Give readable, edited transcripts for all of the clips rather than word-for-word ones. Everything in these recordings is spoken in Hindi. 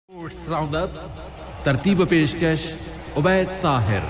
स्पोर्ट्स राउंड अप तरतीब पेशकश उबैद ताहिर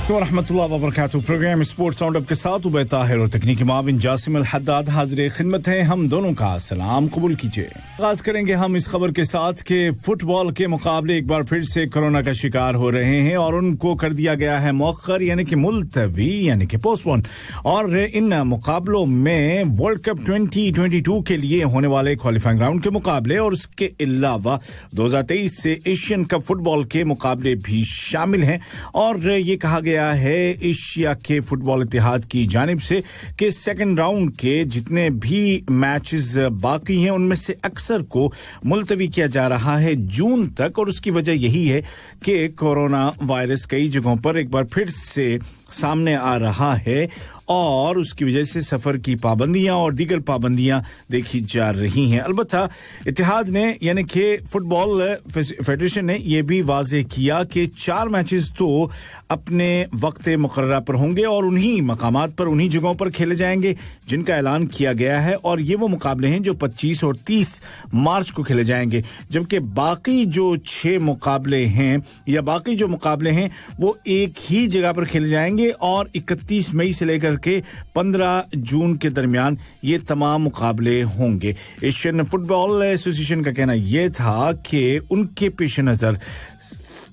रहमतुल्लाह व बरकातहू। प्रोग्राम स्पोर्ट्स राउंड अप के साथ उबैद ताहिर और तकनीकी माविन जासिम अल हद्दाद हाजिर खिदमत है। हम दोनों का सलाम कबूल कीजिए। आगाज करेंगे हम इस खबर के साथ कि फुटबॉल के मुकाबले एक बार फिर से कोरोना का शिकार हो रहे हैं और उनको कर दिया गया है मौखर यानी कि मुलतवी यानी कि पोस्टपोन। और इन मुकाबलों में वर्ल्ड कप 2022 के लिए होने वाले क्वालिफाइंग राउंड के मुकाबले और उसके अलावा 2023 से एशियन कप फुटबॉल के मुकाबले भी शामिल हैं। और ये कहा गया है एशिया के फुटबॉल इत्तेहाद की जानिब से कि सेकंड राउंड के जितने भी मैचेस बाकी हैं उनमें से अक्सर को मुलतवी किया जा रहा है जून तक। और उसकी वजह यही है कि कोरोना वायरस कई जगहों पर एक बार फिर से सामने आ रहा है और उसकी वजह से सफर की पाबंदियां और दीगर पाबंदियां देखी जा रही हैं। अलबत्ता इत्तेहाद ने यानी कि फुटबॉल फेडरेशन ने यह भी वाज़ेह किया कि 4 मैचेस तो अपने वक्त मुकर्रर पर होंगे और उन्हीं मकामात पर उन्हीं जगहों पर खेले जाएंगे जिनका ऐलान किया गया है। और ये वो मुकाबले हैं जो 25 और 30 मार्च को खेले जाएंगे, जबकि बाकी जो 6 मुकाबले हैं या बाकी जो मुकाबले हैं वो एक ही जगह पर खेले जाएंगे और 31 मई से लेकर के 15 जून के दरमियान ये तमाम मुकाबले होंगे। एशियन फुटबॉल एसोसिएशन का कहना यह था कि उनके पेश नजर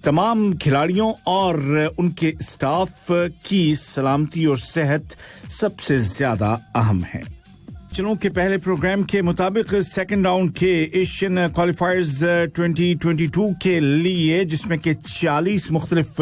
तमाम खिलाड़ियों और उनके स्टाफ की सलामती और सेहत सबसे ज्यादा अहम है। चलो के पहले प्रोग्राम के मुताबिक सेकंड राउंड के एशियन क्वालिफायर्स 2022 के लिए जिसमें के 40 मुख्तलिफ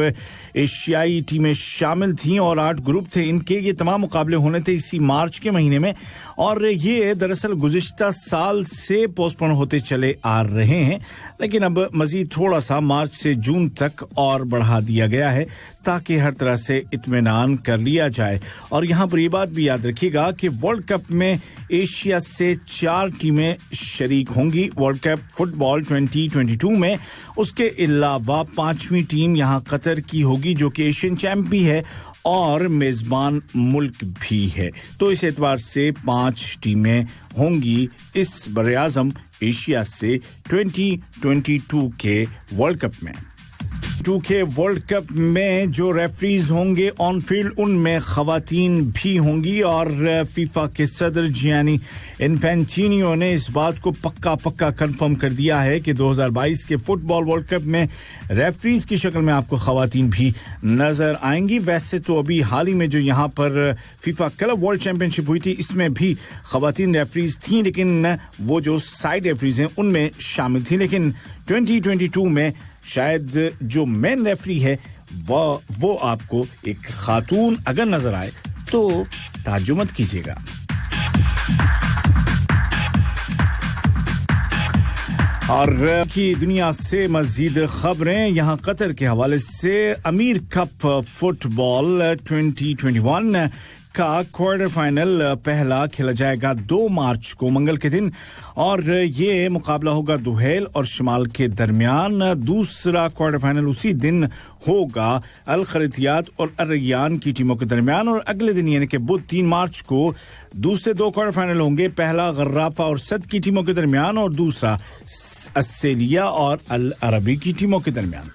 एशियाई टीमें शामिल थीं और 8 ग्रुप थे, इनके ये तमाम मुकाबले होने थे इसी मार्च के महीने में। और ये दरअसल गुज़िश्ता साल से पोस्टपोन होते चले आ रहे हैं, लेकिन अब मजीद थोड़ा सा मार्च से जून तक और बढ़ा दिया गया है ताकि हर तरह से इत्मीनान कर लिया जाए। और यहाँ पर ये बात भी याद रखिएगा कि वर्ल्ड कप में एशिया से 4 टीमें शरीक होंगी वर्ल्ड कप फुटबॉल 2022 में। उसके अलावा 5वीं टीम यहाँ कतर की होगी जो कि एशियन चैंप भी है और मेजबान मुल्क भी है। तो इस एतबार से 5 टीमें होंगी इस बरे-आज़म एशिया से 2022 के वर्ल्ड कप में। के वर्ल्ड कप में जो रेफरीज होंगे ऑन फील्ड उनमें खवातीन भी होंगी और फीफा के सदर जियानी इन्फेंटिनो ने इस बात को पक्का कंफर्म कर दिया है कि 2022 के फुटबॉल वर्ल्ड कप में रेफरीज की शक्ल में आपको खवातीन भी नजर आएंगी। वैसे तो अभी हाल ही में जो यहाँ पर फीफा क्लब वर्ल्ड चैंपियनशिप हुई थी इसमें भी खवातीन रेफरीज थी, लेकिन वो जो साइड रेफरीज हैं उनमें शामिल थी। लेकिन 2022 में शायद जो मेन रेफरी है वो आपको एक खातून अगर नजर आए तो ताज्जुब मत कीजिएगा। और की दुनिया से मजीद खबरें यहाँ कतर के हवाले से अमीर कप फुटबॉल 2021 का क्वार्टर फाइनल पहला खेला जाएगा 2 मार्च को मंगल के दिन और ये मुकाबला होगा दुहेल और शिमाल के दरमियान। दूसरा क्वार्टर फाइनल उसी दिन होगा अल खरीतियात और अर रैयान की टीमों के दरमियान और अगले दिन यानी कि बुध 3 मार्च को दूसरे 2 क्वार्टर फाइनल होंगे, पहला गर्राफा और सद की टीमों के दरमियान और दूसरा अस्सेलिया और अल अरबी की टीमों के दरमियान।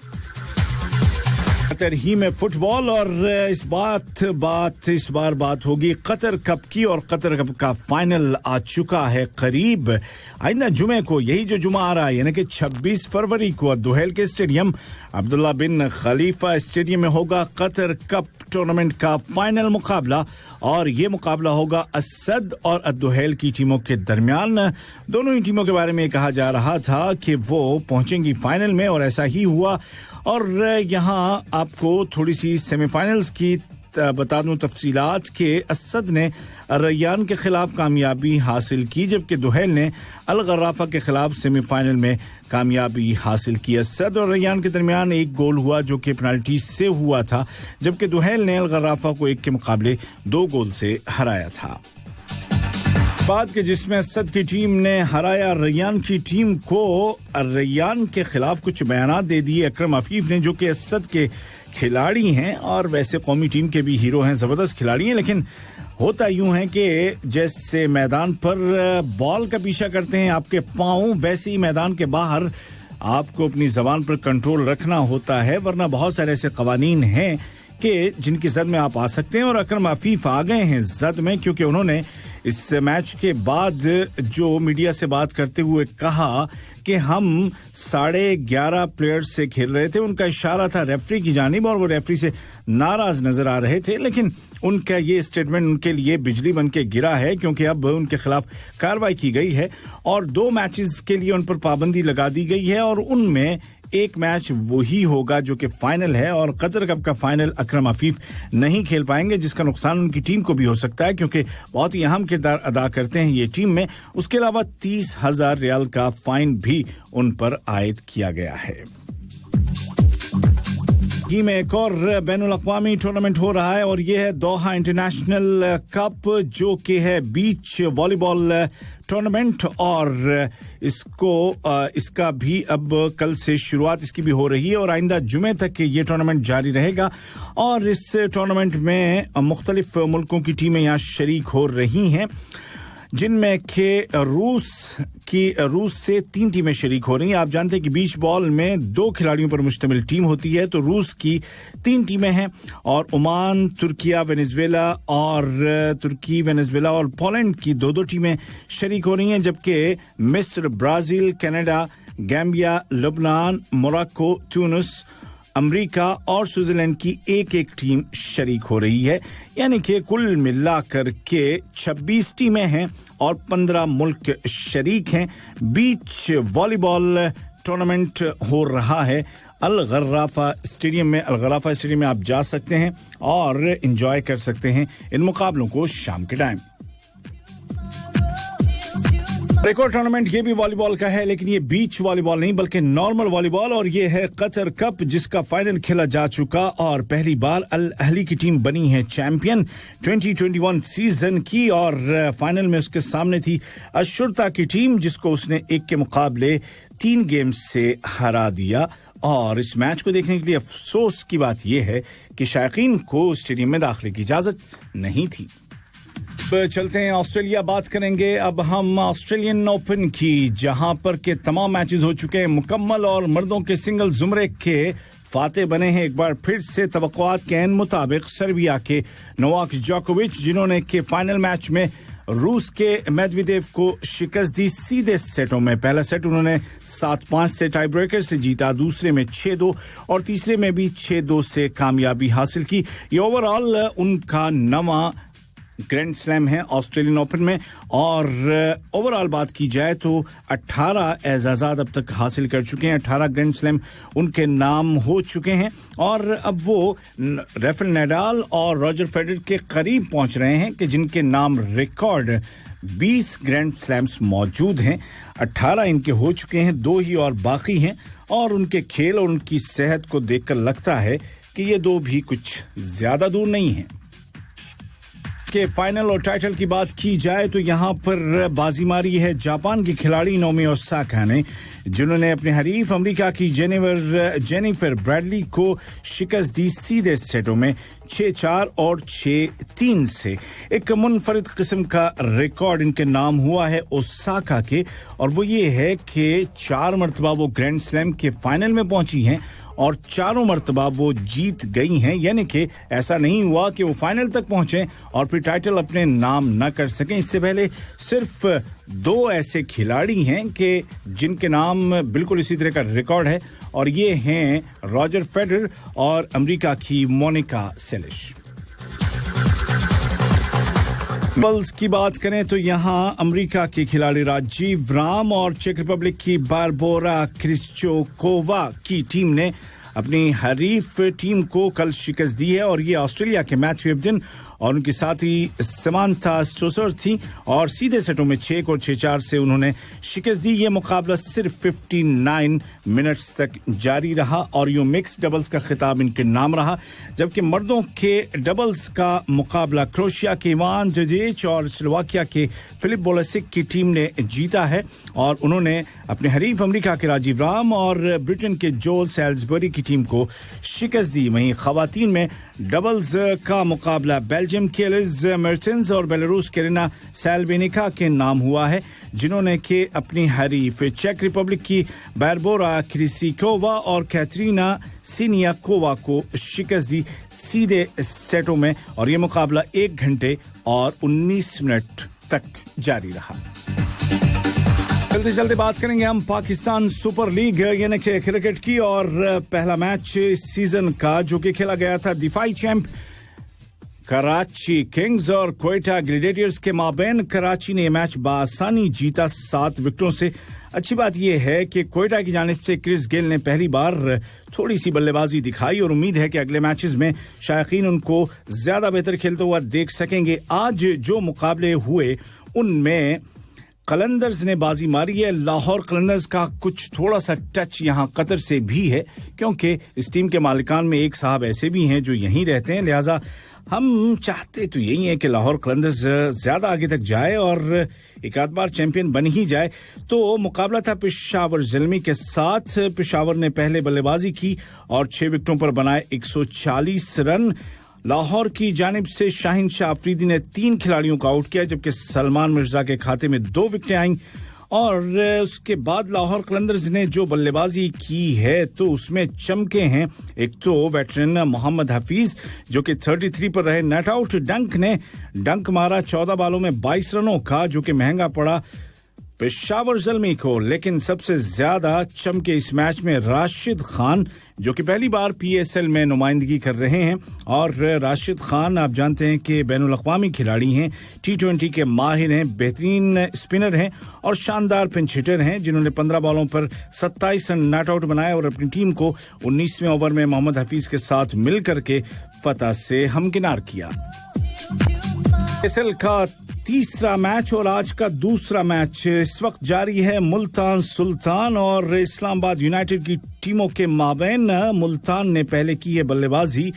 कतर ही में फुटबॉल और इस बार बात होगी कतर कप की और कतर कप का फाइनल आ चुका है करीब। आइंदा जुमे को यही जो जुमा आ रहा है यानी कि 26 फरवरी को दुहेल के स्टेडियम अब्दुल्ला बिन खलीफा स्टेडियम में होगा कतर कप टूर्नामेंट का फाइनल मुकाबला और ये मुकाबला होगा असद और अद्दुहेल की टीमों के दरमियान। दोनों ही टीमों के बारे में कहा जा रहा था कि वो पहुंचेंगी फाइनल में और ऐसा ही हुआ। और यहाँ आपको थोड़ी सी सेमीफाइनल्स की बता दूं तफसीलात के असद ने रैयान के खिलाफ कामयाबी हासिल की जबकि दुहेल ने अल गर्राफा के खिलाफ सेमीफाइनल में कामयाबी हासिल की। असद और रैयान के दरमियान 1 गोल हुआ जो कि पेनल्टी से हुआ था जबकि दुहेल ने अल गर्राफा को 1 के मुकाबले 2 गोल से हराया था। बाद के जिसमें असद की टीम ने हराया रैयान की टीम को। रैयान के खिलाफ कुछ बयानात दे दिए अकरम अफीफ ने जो कि असद के खिलाड़ी हैं और वैसे कौमी टीम के भी हीरो हैं, जबरदस्त खिलाड़ी हैं, लेकिन होता यूं है कि जैसे मैदान पर बॉल का पीछा करते हैं आपके पांव, वैसे ही मैदान के बाहर आपको अपनी ज़बान पर कंट्रोल रखना होता है, वरना बहुत सारे ऐसे कवानीन हैं कि जिनकी जद में आप आ सकते हैं। और अकरम अफीफ आ गए हैं जद में, क्योंकि उन्होंने इस मैच के बाद जो मीडिया से बात करते हुए कहा कि हम 11.5 प्लेयर्स से खेल रहे थे। उनका इशारा था रेफरी की जानिब और वो रेफरी से नाराज नजर आ रहे थे, लेकिन उनका ये स्टेटमेंट उनके लिए बिजली बन के गिरा है, क्योंकि अब उनके खिलाफ कार्रवाई की गई है और 2 मैचेस के लिए उन पर पाबंदी लगा दी गई है और उनमें एक मैच वही होगा जो कि फाइनल है। और कतर कप का फाइनल अकरम अफीफ नहीं खेल पाएंगे, जिसका नुकसान उनकी टीम को भी हो सकता है, क्योंकि बहुत ही अहम किरदार अदा करते हैं ये टीम में। उसके अलावा 30,000 रियाल का फाइन भी उन पर आयद किया गया है। में एक और बैनुल अक़वामी टूर्नामेंट हो रहा है और ये है दोहा इंटरनेशनल कप, जो कि है बीच वॉलीबॉल टूर्नामेंट। और इसका भी अब कल से शुरुआत इसकी भी हो रही है और आइंदा जुमे तक ये टूर्नामेंट जारी रहेगा। और इस टूर्नामेंट में मुख्तलिफ मुल्कों की टीमें यहाँ शरीक हो रही हैं, जिनमें के रूस से 3 टीमें शरीक हो रही हैं। आप जानते हैं कि बीच बॉल में 2 खिलाड़ियों पर मुश्तमिल टीम होती है, तो रूस की 3 टीमें हैं और ओमान, तुर्किया, वेनेजुएला और पोलैंड की 2-2 टीमें शरीक हो रही हैं, जबकि मिस्र, Brazil, Canada, Gambia, Lebanon, Morocco, Tunis, America और स्विट्जरलैंड की एक टीम शरीक हो रही है। यानी कि कुल मिलाकर के 26 टीमें हैं और 15 मुल्क शरीक हैं। बीच वॉलीबॉल टूर्नामेंट हो रहा है अल गर्राफा स्टेडियम में आप जा सकते हैं और एंजॉय कर सकते हैं इन मुकाबलों को शाम के टाइम। एक और टूर्नामेंट ये भी वॉलीबॉल का है, लेकिन ये बीच वॉलीबॉल नहीं बल्कि नॉर्मल वॉलीबॉल, और ये है कतर कप, जिसका फाइनल खेला जा चुका और पहली बार अल अहली की टीम बनी है चैंपियन 2021 सीजन की। और फाइनल में उसके सामने थी अशुरता की टीम, जिसको उसने 1 के मुकाबले 3 गेम्स से हरा दिया। और इस मैच को देखने के लिए अफसोस की बात यह है कि शायकीन को स्टेडियम में दाखिले की इजाजत नहीं थी। चलते हैं ऑस्ट्रेलिया, बात करेंगे अब हम ऑस्ट्रेलियन ओपन की, जहां पर के तमाम मैचेस हो चुके हैं मुकम्मल और मर्दों के सिंगल जुमरे के फाते बने हैं एक बार फिर से तवक्कुआत के मुताबिक सर्बिया के नोवाक जोकोविच, जिन्होंने के फाइनल मैच में रूस के मेदवेदेव को शिकस्त दी सीधे सेटों में। पहला सेट उन्होंने 7-5 से टाई ब्रेकर से जीता, दूसरे में 6-2 और तीसरे में भी 6-2 से कामयाबी हासिल की। ये ओवरऑल उनका 9वां ग्रैंड स्लैम है ऑस्ट्रेलियन ओपन में। और ओवरऑल बात की जाए तो 18 एजाज़ात अब तक हासिल कर चुके हैं, 18 ग्रैंड स्लैम उनके नाम हो चुके हैं और अब वो राफेल नडाल और रॉजर फेडरर के करीब पहुंच रहे हैं कि जिनके नाम रिकॉर्ड 20 ग्रैंड स्लैम्स मौजूद हैं। 18 इनके हो चुके हैं, 2 ही और बाकी हैं और उनके खेल और उनकी सेहत को देखकर लगता है कि ये 2 भी कुछ ज्यादा दूर नहीं हैं। के फाइनल और टाइटल की बात की जाए तो यहां पर बाजी मारी है जापान की खिलाड़ी नाओमी ओसाका ने, जिन्होंने अपने हरीफ अमेरिका की जेनिफर ब्रैडली को शिकस्त दी सीधे सेटों में 6-4 और 6-3 से। एक मुनफरिद किस्म का रिकॉर्ड इनके नाम हुआ है ओसाका के, और वो ये है कि 4 मरतबा वो ग्रैंड स्लैम के फाइनल में पहुंची हैं और 4 मरतबा वो जीत गई हैं। यानी कि ऐसा नहीं हुआ कि वो फाइनल तक पहुंचे और फिर टाइटल अपने नाम न कर सकें। इससे पहले सिर्फ 2 ऐसे खिलाड़ी हैं कि जिनके नाम बिल्कुल इसी तरह का रिकॉर्ड है, और ये हैं रॉजर फेडरर और अमेरिका की मोनिका सेलिश। डबल्स की बात करें तो यहां अमेरिका के खिलाड़ी राजीव राम और चेक रिपब्लिक की बारबोरा क्रिस्चोकोवा की टीम ने अपनी हरीफ टीम को कल शिकस्त दी है, और ये ऑस्ट्रेलिया के मैच वेबडन और उनके साथ ही समांथा स्टोसर थी और सीधे सेटों में 6 और 6-4 से उन्होंने शिकस्त दी। ये मुकाबला सिर्फ 59 मिनट्स तक जारी रहा और यूं मिक्स डबल्स का खिताब इनके नाम रहा, जबकि मर्दों के डबल्स का मुकाबला क्रोएशिया के इवान जजेच और स्लोवाकिया के फिलिप बोलेसिक की टीम ने जीता है और उन्होंने अपने हरीफ अमेरिका के राजीव राम और ब्रिटेन के जोल सैल्सबरी की टीम को शिकस्त दी। वहीं खवातीन में डबल्स का मुकाबला बेल्जियम की एलिज मर्टेंस और बेलारूस की एरिना सैल्वेनिका के नाम हुआ है, जिन्होंने के अपनी हरीफ चेक रिपब्लिक की बारबोरा क्रिसिकोवा और कैटरीना सिनियाकोवा को शिकस्त दी सीधे सेटों में, और ये मुकाबला 1 घंटे और 19 मिनट तक जारी रहा। चलते चलते बात करेंगे हम पाकिस्तान सुपर लीग यानी कि क्रिकेट की, और पहला मैच इस सीजन का जो कि खेला गया था दिफाई चैंप कराची किंग्स और क्वेटा ग्लेडिएटर्स के माबैन। कराची ने यह मैच बासानी जीता 7 विकेटों से। अच्छी बात यह है कि क्वेटा की जानिब से क्रिस गेल ने पहली बार थोड़ी सी बल्लेबाजी दिखाई और उम्मीद है कि अगले मैचेस में शायकीन उनको ज्यादा बेहतर खेलते हुए देख सकेंगे। आज जो मुकाबले हुए उनमें कलंदर्स ने बाजी मारी है। लाहौर कलंदर्स का कुछ थोड़ा सा टच यहां कतर से भी है, क्योंकि इस टीम के मालिकान में एक साहब ऐसे भी हैं जो यहीं रहते हैं, लिहाजा हम चाहते तो यही है कि लाहौर कलंदर्स ज्यादा आगे तक जाए और एक आध बार चैंपियन बन ही जाए। तो मुकाबला था पेशावर ज़ल्मी के साथ। पेशावर ने पहले बल्लेबाजी की और 6 विकेटों पर बनाए 140 रन। लाहौर की जानिब से शाहीन शाह अफरीदी ने 3 खिलाड़ियों को आउट किया, जबकि सलमान मिर्जा के खाते में 2 विकेटें आईं। और उसके बाद लाहौर कलंदर्स ने जो बल्लेबाजी की है तो उसमें चमके हैं एक तो वेटरन मोहम्मद हफीज जो कि 33 पर रहे नॉट आउट। डंक ने डंक मारा 14 बालों में 22 रनों का, जो कि महंगा पड़ा पेशावर ज़ल्मी को। लेकिन सबसे ज्यादा चमके इस मैच में राशिद खान, जो कि पहली बार पीएसएल में नुमाइंदगी कर रहे हैं। और राशिद खान आप जानते हैं कि बैनुल अक़वामी खिलाड़ी हैं, T20 के माहिर हैं, बेहतरीन स्पिनर हैं और शानदार पिंच हिटर हैं, जिन्होंने 15 बॉलों पर 27 रन नॉट आउट बनाए और अपनी टीम को 19वें ओवर में मोहम्मद हफीज के साथ मिलकर के फतह से हमकिनार किया। पीएसएल का तीसरा मैच और आज का दूसरा मैच इस वक्त जारी है मुल्तान सुल्तान और इस्लामाबाद यूनाइटेड की टीमों के माबैन। मुल्तान ने पहले की है बल्लेबाजी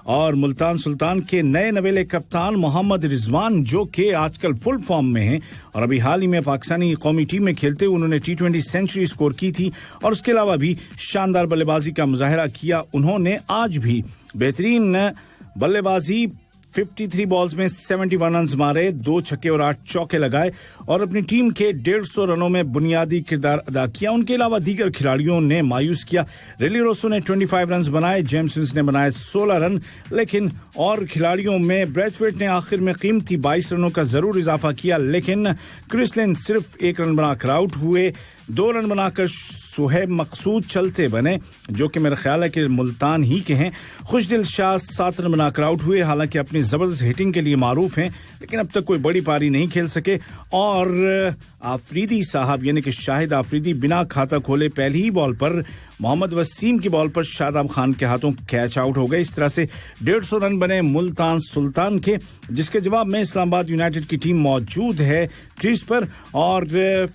और मुल्तान सुल्तान के नए नवेले कप्तान मोहम्मद रिजवान, जो कि आजकल फुल फॉर्म में हैं और अभी हाल ही में पाकिस्तानी कौमी टीम में खेलते हुए उन्होंने T20 सेंचुरी स्कोर की थी और उसके अलावा भी शानदार बल्लेबाजी का मुजाहिरा किया। उन्होंने आज भी बेहतरीन बल्लेबाजी 53 बॉल्स में 71 रन मारे, 2 छक्के और 8 चौके लगाए और अपनी टीम के 150 रनों में बुनियादी किरदार अदा किया। उनके अलावा दीगर खिलाड़ियों ने मायूस किया। रेली रोसो ने 25 रन बनाए, जेम्स ने बनाए 16 रन, लेकिन और खिलाड़ियों में ब्रैथवेट ने आखिर में कीमती 22 रनों का जरूर इजाफा किया, लेकिन क्रिस लिन सिर्फ 1 रन बनाकर आउट हुए। 2 रन बनाकर सुहेब मकसूद चलते बने, जो कि मेरा ख्याल है कि मुल्तान ही के हैं। खुशदिल शाह 7 रन बनाकर आउट हुए, हालांकि अपनी जबरदस्त हिटिंग के लिए मारूफ हैं, लेकिन अब तक कोई बड़ी पारी नहीं खेल सके। और आफरीदी साहब यानी कि शाहिद आफरीदी बिना खाता खोले पहली ही बॉल पर मोहम्मद वसीम की बॉल पर शादाब खान के हाथों कैच आउट हो गए। इस तरह से 150 रन बने मुल्तान सुल्तान के, जिसके जवाब में इस्लामाबाद यूनाइटेड की टीम मौजूद है क्रीज पर और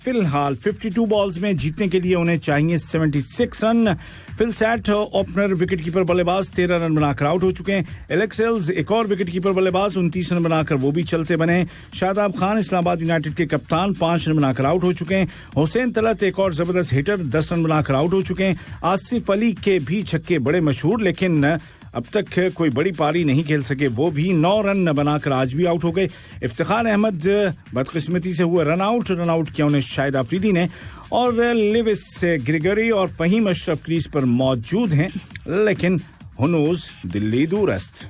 फिलहाल 52 बॉल्स में जीतने के लिए उन्हें चाहिए 76 run. Phil Salt opener wicketkeeper बल्लेबाज 13 रन बनाकर आउट हो चुके हैं। एलेक्स हेल्स एक और विकेटकीपर बल्लेबाज 29 रन बनाकर वो भी चलते बने। शादाब खान इस्लामाबाद यूनाइटेड के कप्तान 5 रन बनाकर आउट हो चुके हैं। हुसैन तलत एक और जबरदस्त हिटर 10 रन बनाकर आउट हो चुके हैं। आसिफ अली के भी छक्के बड़े मशहूर, लेकिन अब तक कोई बड़ी पारी नहीं खेल सके, वो भी 9 रन बनाकर आज भी आउट हो गए। इफ्तिखार अहमद बदकिस्मती से हुए रन आउट किया उन्हें शाहिद आफरीदी ने और लिविस ग्रेगरी और फहीम अशरफ क्रीज पर मौजूद हैं, लेकिन हुनूज दिल्ली दूरस्त।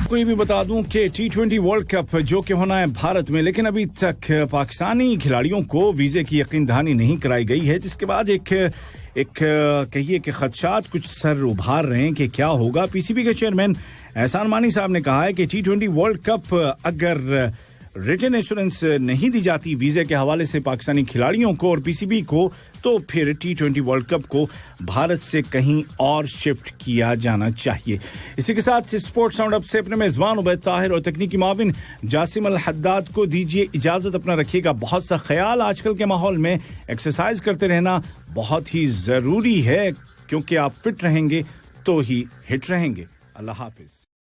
कोई भी बता दूं कि T20 वर्ल्ड कप जो कि होना है भारत में, लेकिन अभी तक पाकिस्तानी खिलाड़ियों को वीजे की यकीन दहानी नहीं कराई गई है, जिसके बाद एक कहिए कि खदशात कुछ सर उभार रहे हैं कि क्या होगा। पीसीबी के चेयरमैन एहसान मानी साहब ने कहा है कि T20 वर्ल्ड कप अगर रिटन एश्योरेंस नहीं दी जाती वीजे के हवाले से पाकिस्तानी खिलाड़ियों को और पीसीबी को, तो फिर T20 वर्ल्ड कप को भारत से कहीं और शिफ्ट किया जाना चाहिए। इसी के साथ स्पोर्ट्स राउंड अप से अपने मेजबान उबैद ताहिर और तकनीकी माविन जासिम अल हद्दाद को दीजिए इजाजत। अपना रखिएगा बहुत सा ख्याल। आजकल के माहौल में एक्सरसाइज करते रहना बहुत ही जरूरी है, क्योंकि आप फिट रहेंगे तो ही हिट रहेंगे। अल्लाह हाफिज।